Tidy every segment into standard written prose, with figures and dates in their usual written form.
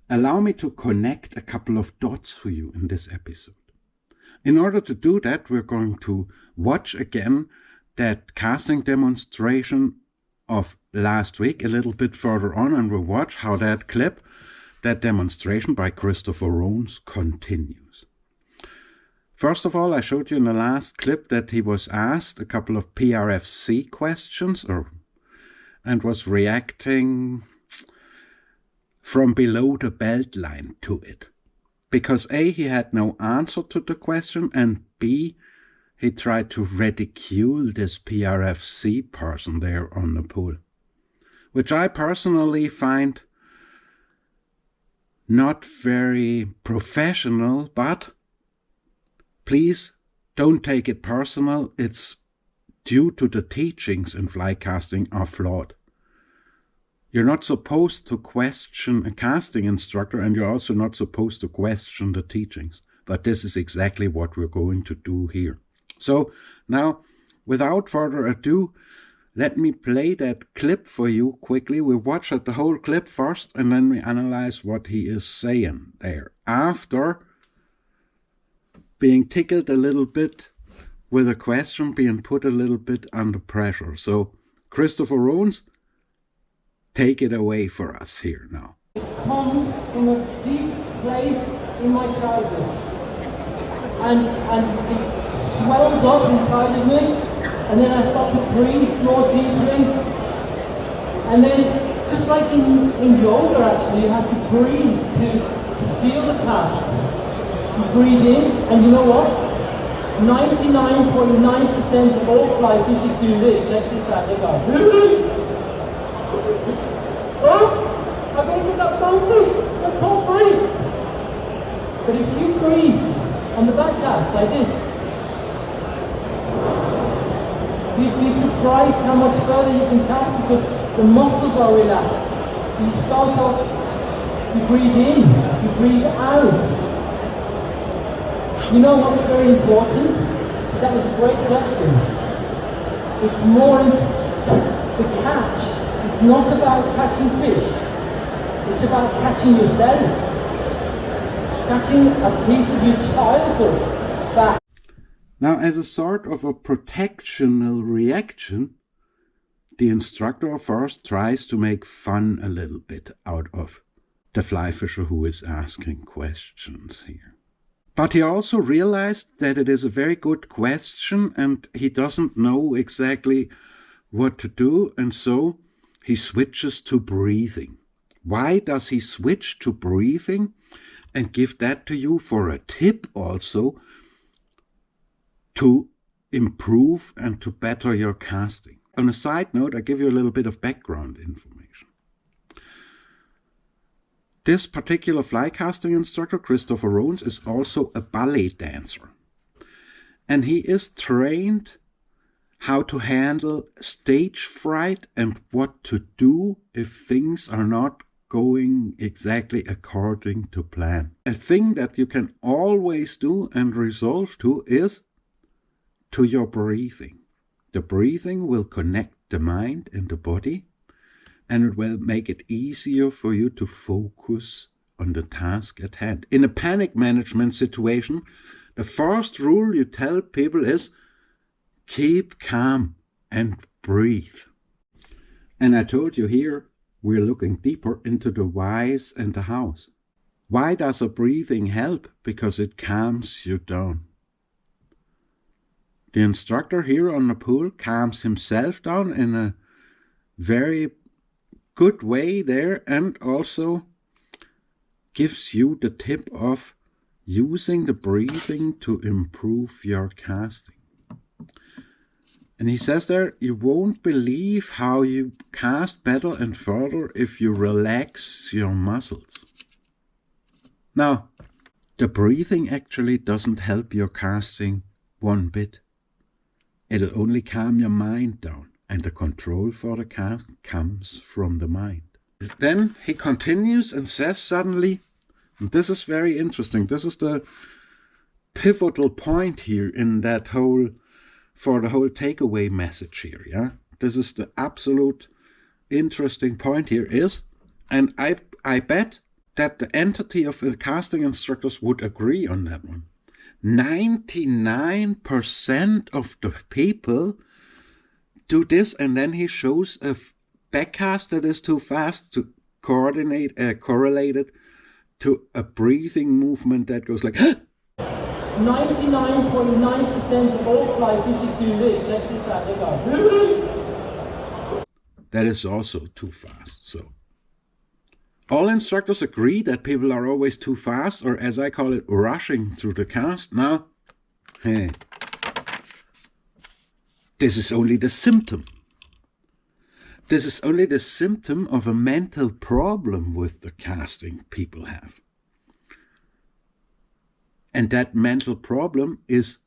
allow me to connect a couple of dots for you in this episode. In order to do that, we're going to watch again that casting demonstration of last week a little bit further on, and we'll watch how that clip, that demonstration by Christopher Rones, continues. First of all, I showed you in the last clip that he was asked a couple of PRFC questions and was reacting from below the belt line to it. Because A, he had no answer to the question, and B, he tried to ridicule this PRFC person there on the pool, which I personally find not very professional, but please don't take it personal. It's due to the teachings in fly casting are flawed. You're not supposed to question a casting instructor, and you're also not supposed to question the teachings. But this is exactly what we're going to do here. So now, without further ado, let me play that clip for you quickly. We'll watch the whole clip first, and then we analyze what he is saying there. After being tickled a little bit with a question, being put a little bit under pressure. So, Christopher Rones, take it away for us here now. It comes from a deep place in my trousers, and it swells up inside of me, and then I start to breathe more deeply, and then just like in yoga actually, you have to breathe to feel the cast. You breathe in, and you know what? 99.9% of all fly fishers do this. Check this out, they go. Oh, I've opened up bonefish, I can't breathe. But if you breathe on the back cast like this, you'd be surprised how much further you can cast because the muscles are relaxed. You start off, you breathe in, you breathe out. You know what's very important? That was a great question. It's more the catch. It's not about catching fish, it's about catching yourself, catching a piece of your childhood back. Now, as a sort of a protectional reaction, the instructor first tries to make fun a little bit out of the fly fisher who is asking questions here. But he also realized that it is a very good question and he doesn't know exactly what to do, and so he switches to breathing. Why does he switch to breathing? And give that to you for a tip also to improve and to better your casting. On a side note, I give you a little bit of background information. This particular fly casting instructor, Christopher Rones, is also a ballet dancer. And he is trained how to handle stage fright and what to do if things are not going exactly according to plan. A thing that you can always do and resolve to is to your breathing. The breathing will connect the mind and the body, and it will make it easier for you to focus on the task at hand. In a panic management situation, the first rule you tell people is keep calm and breathe. And I told you here, we're looking deeper into the whys and the hows. Why does a breathing help? Because it calms you down. The instructor here on the pool calms himself down in a very good way there, and also gives you the tip of using the breathing to improve your casting. And he says there, you won't believe how you cast better and further if you relax your muscles. Now, the breathing actually doesn't help your casting one bit. It'll only calm your mind down, and the control for the cast comes from the mind. Then he continues and says suddenly, and this is very interesting, this is the pivotal point here in that whole, for the whole takeaway message here, yeah? This is the absolute interesting point here is, and I bet that the entity of the casting instructors would agree on that one. 99% of the people do this, and then he shows a backcast that is too fast to correlated to a breathing movement that goes like 99.9% of all fly fishers do this. Check this out, they go. That is also too fast. So all instructors agree that people are always too fast, or as I call it, rushing through the cast. Now, hey, this is only the symptom. This is only the symptom of a mental problem with the casting people have. And that mental problem is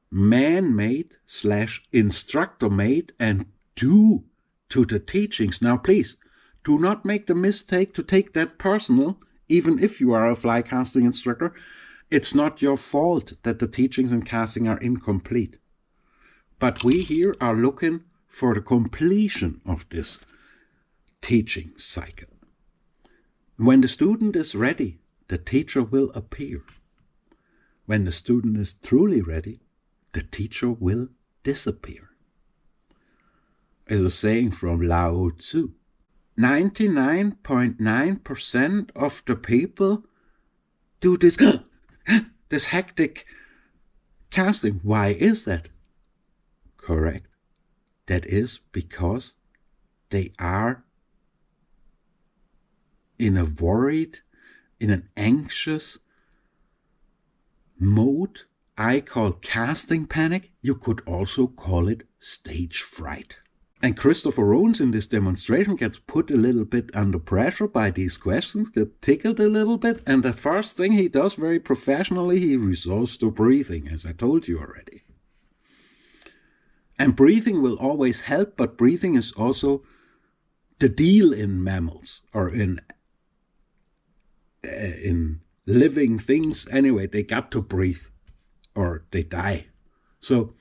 man-made / instructor-made and due to the teachings. Now, please, do not make the mistake to take that personal, even if you are a fly casting instructor. It's not your fault that the teachings in casting are incomplete. But we here are looking for the completion of this teaching cycle. When the student is ready, the teacher will appear. When the student is truly ready, the teacher will disappear. Is a saying from Lao Tzu. 99.9% of the people do this, this hectic casting. Why is that? Correct. That is because they are in a worried, in an anxious mode. I call casting panic. You could also call it stage fright. And Christopher Rones in this demonstration gets put a little bit under pressure by these questions, gets tickled a little bit, and the first thing he does very professionally, he resorts to breathing, as I told you already. And breathing will always help, but breathing is also the deal in mammals, or in living things. Anyway, they got to breathe, or they die. So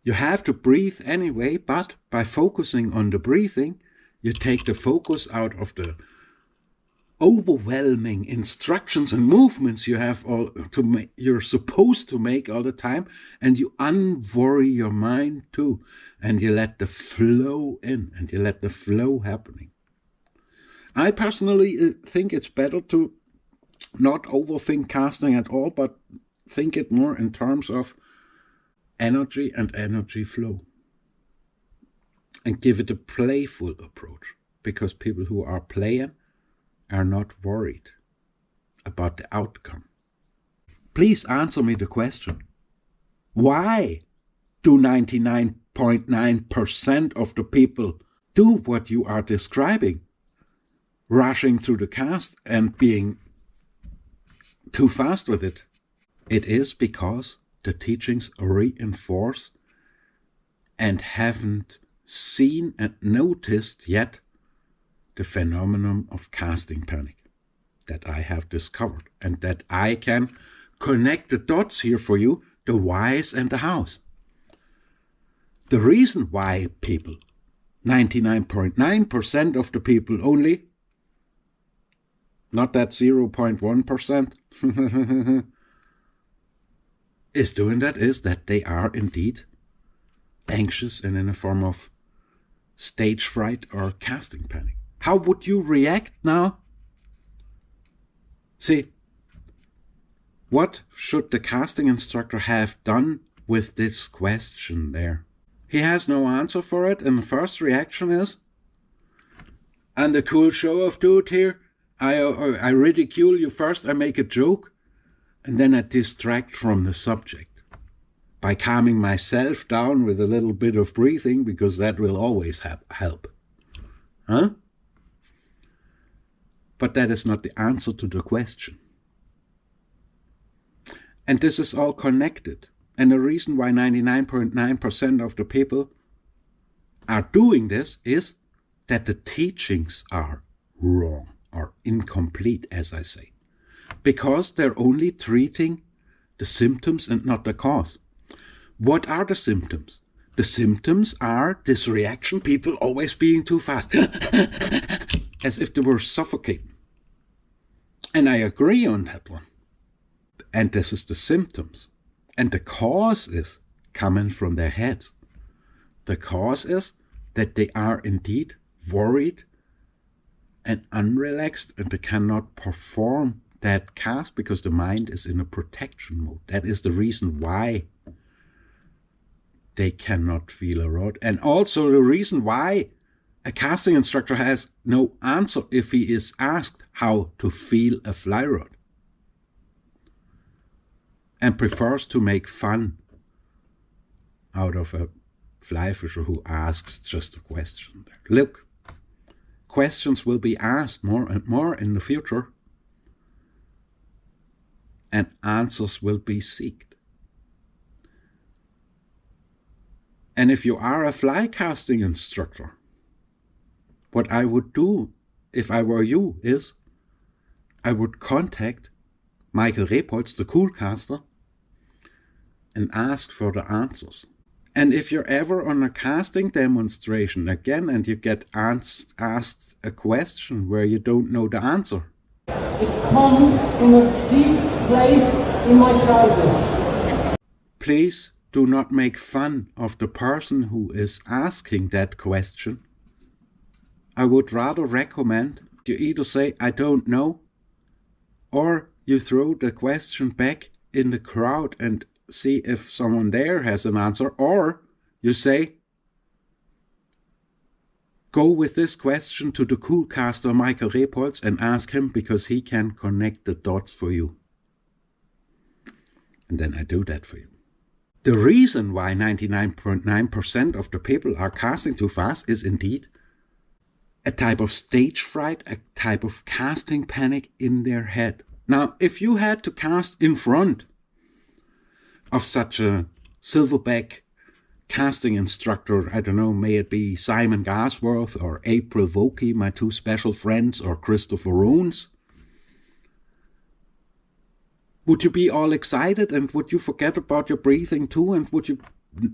you have to breathe anyway, but by focusing on the breathing, you take the focus out of the overwhelming instructions and movements you have you're supposed to make all the time, and you unworry your mind too, and you let the flow in, and you let the flow happening. I personally think it's better to not overthink casting at all, but think it more in terms of energy and energy flow, and give it a playful approach, because people who are playing are not worried about the outcome. Please answer me the question. Why do 99.9% of the people do what you are describing? Rushing through the cast and being too fast with it. It is because the teachings reinforce and haven't seen and noticed yet the phenomenon of casting panic that I have discovered, and that I can connect the dots here for you, the whys and the hows. The reason why people, 99.9% of the people only, not that 0.1%, is doing that, is that they are indeed anxious and in a form of stage fright or casting panic. How would you react now? See, what should the casting instructor have done with this question there? He has no answer for it, and the first reaction is, and the cool show off dude here, I ridicule you first, I make a joke, and then I distract from the subject by calming myself down with a little bit of breathing, because that will always help. Huh? But that is not the answer to the question. And this is all connected. And the reason why 99.9% of the people are doing this is that the teachings are wrong or incomplete, as I say. Because they're only treating the symptoms and not the cause. What are the symptoms? The symptoms are this reaction, people always being too fast, as if they were suffocating. And I agree on that one. And this is the symptoms. And the cause is coming from their heads. The cause is that they are indeed worried and unrelaxed, and they cannot perform that cast because the mind is in a protection mode. That is the reason why they cannot feel a rod. And also the reason why a casting instructor has no answer if he is asked how to feel a fly rod, and prefers to make fun out of a fly fisher who asks just a question. Look, questions will be asked more and more in the future, and answers will be sought. And if you are a fly casting instructor, what I would do if I were you is I would contact Michael Repolz, the cool caster, and ask for the answers. And if you're ever on a casting demonstration again and you get asked a question where you don't know the answer, it comes from a deep place in my trousers. Please do not make fun of the person who is asking that question. I would rather recommend you either say, I don't know, or you throw the question back in the crowd and see if someone there has an answer, or you say, go with this question to the cool caster Michael Repolz and ask him because he can connect the dots for you. And then I do that for you. The reason why 99.9% of the people are casting too fast is indeed a type of stage fright, a type of casting panic in their head. Now, if you had to cast in front of such a silverback casting instructor, I don't know, may it be Simon Gasworth or April Vokey, my two special friends, or Christopher Rones, would you be all excited, and would you forget about your breathing too, and would you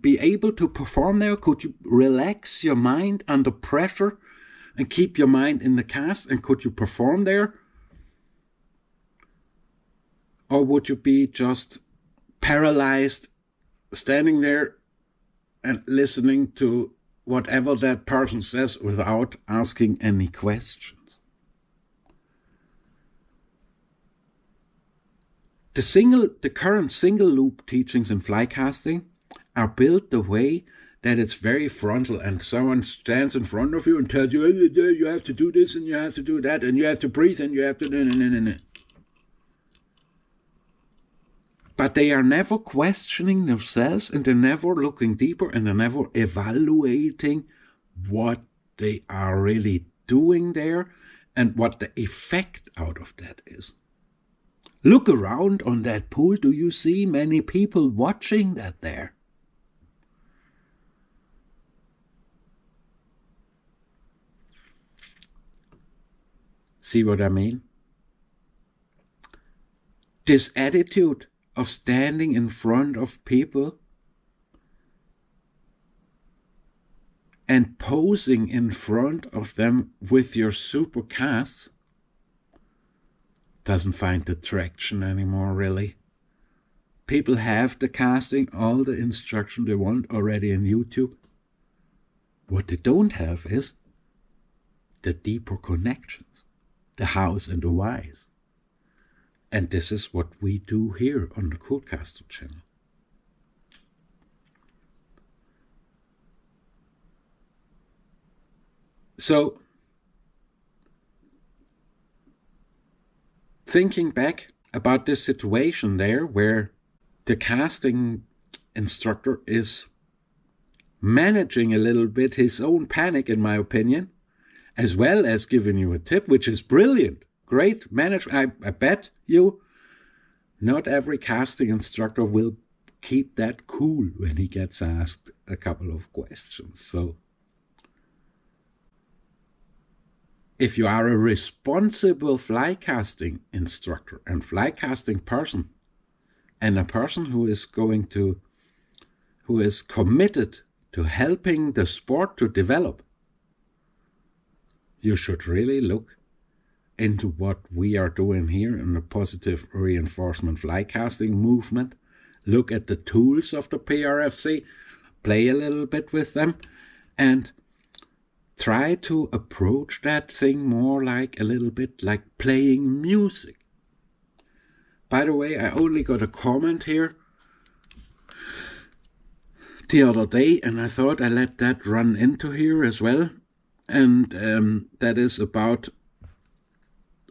be able to perform there? Could you relax your mind under pressure and keep your mind in the cast, and could you perform there? Or would you be just paralyzed, standing there and listening to whatever that person says without asking any questions? The current single loop teachings in fly casting are built the way that it's very frontal, and someone stands in front of you and tells you, you have to do this and you have to do that and you have to breathe and you have to... But they are never questioning themselves, and they're never looking deeper, and they're never evaluating what they are really doing there and what the effect out of that is. Look around on that pool. Do you see many people watching that there? See what I mean? This attitude of standing in front of people and posing in front of them with your super casts doesn't find the traction anymore, really. People have the casting, all the instruction they want already in YouTube. What they don't have is the deeper connections, the hows and the whys. And this is what we do here on the Codecaster channel. So, thinking back about this situation there where the casting instructor is managing a little bit his own panic, in my opinion, as well as giving you a tip, which is brilliant. Great management. I bet you not every casting instructor will keep that cool when he gets asked a couple of questions. So if you are a responsible fly casting instructor and fly casting person, and a person who is committed to helping the sport to develop, you should really look into what we are doing here in the positive reinforcement fly casting movement. Look at the tools of the PRFC, play a little bit with them, and try to approach that thing more like a little bit like playing music. By the way, I only got a comment here the other day, and I thought I let that run into here as well. And that is about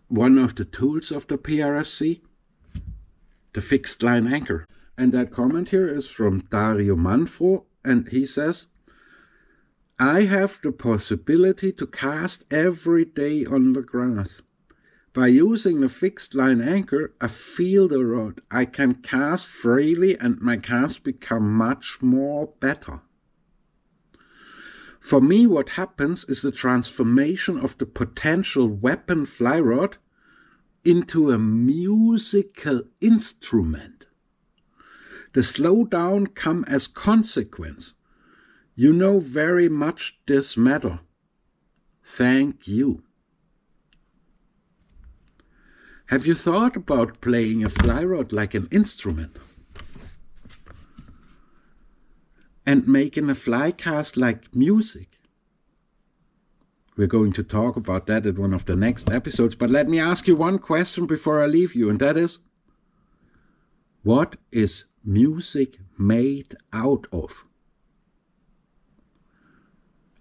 one of the tools of the PRFC, the fixed line anchor. And that comment here is from Dario Manfro, and he says, I have the possibility to cast every day on the grass. By using the fixed line anchor, I feel the rod. I can cast freely and my casts become much more better. For me, what happens is the transformation of the potential weapon fly rod into a musical instrument. The slowdown comes as consequence. You know very much this matter. Thank you. Have you thought about playing a fly rod like an instrument? And making a fly cast like music? We're going to talk about that in one of the next episodes, but let me ask you one question before I leave you, and that is, what is music made out of?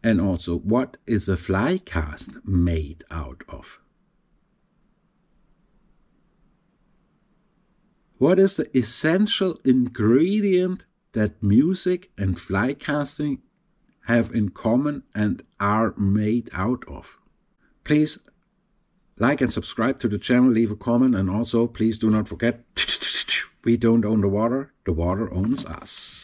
And also, what is a fly cast made out of? What is the essential ingredient that music and fly casting have in common and are made out of? Please like and subscribe to the channel, leave a comment, and also please do not forget, we don't own the water owns us.